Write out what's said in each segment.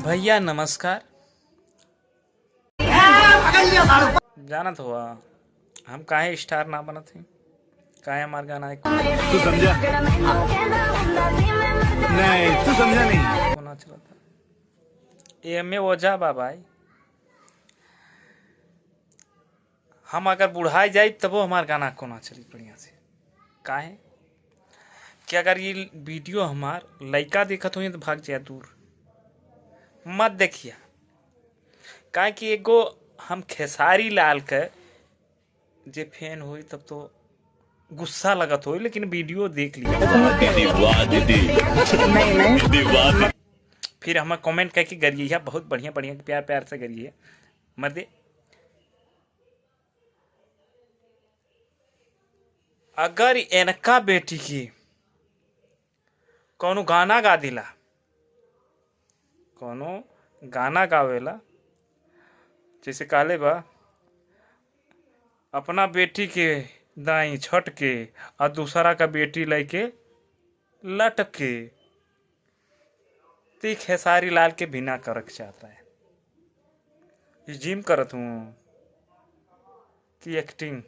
भैया नमस्कार। जानत हुआ हम काहे स्टार ना बनत हैं, काहे हमार गाना है तू समझा नहीं, तू समझा नहीं। कोना चलता ये में वजह बा भाई। हम अगर बुढ़ाई जाए तबो हमार गाना कोना चली बढ़िया से। काहे कि अगर ये वीडियो हमार लड़का देखत हो तो भाग जाए दूर, मत देखिया। काहे कि एगो हम खेसारी लाल के जे फैन हुई तब तो गुस्सा लगत हो, लेकिन वीडियो देख लिया फिर हमें कमेंट करके करिए है, बहुत बढ़िया बढ़िया प्यार प्यार से करिए मत। अगर इनका बेटी की कोनो गाना गा दिला, कोनो गाना गावेला, जैसे कहले बा अपना बेटी के दाई छट के और दूसरा का बेटी लेके लटके, तो खेसारी लाल के बिना करक चाहता है। ये जिम करत हूँ कि एक्टिंग।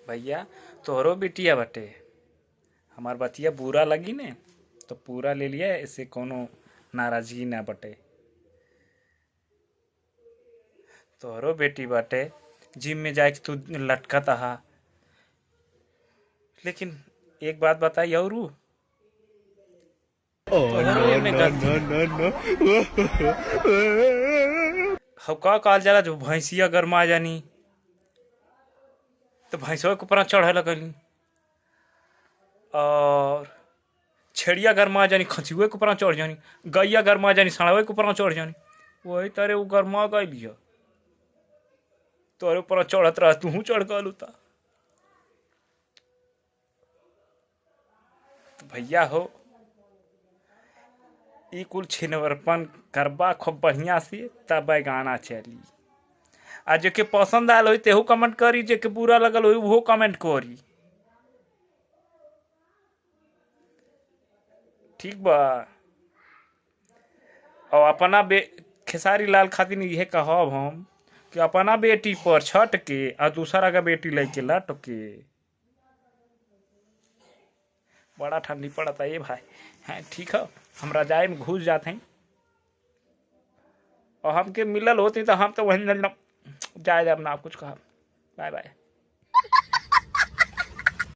भैया तोहरो बेटिया बटे, हमार बतिया बुरा लगी ने तो पूरा ले लिया, इससे कोनो नाराजगी ना बटे। तोहरो बेटी बाटे, जिम में जाके तू लटकत हा, लेकिन एक बात बताई और का कहल जाला, जो भैंसिया गरमा जानी तो भैंसवा के ऊपर चढ़े लगली, और छेड़िया गरमा जानी खचुए के ऊपर चढ़ जानी, गैया गरमा जानी सड़वे के ऊपर चढ़ जानी। वही तरह वो गरमा गई तोरे ऊपर चढ़त रह, तू चढ़ गलू तो भैया हो ई कुल छिनवरपन करबा खूब बढ़िया से, तब गाना चली। आ जेके पसंद आयल हो तेहू कमेंट करी, जेके बुरा लगल हो वो कमेंट करी, ठीक बा। और अपना खेसारी लाल खातिर यह कहब हम कि अपना बेटी पर छट के और दूसरा का बेटी लेके लटके। बड़ा ठंडी पड़ता है भाई। हाँ ठीक है, हम रजाई में घुस जाते हैं, और हमके मिलल होती तो हम तो वहीं जाए, अब ना कुछ कहा। Bye bye.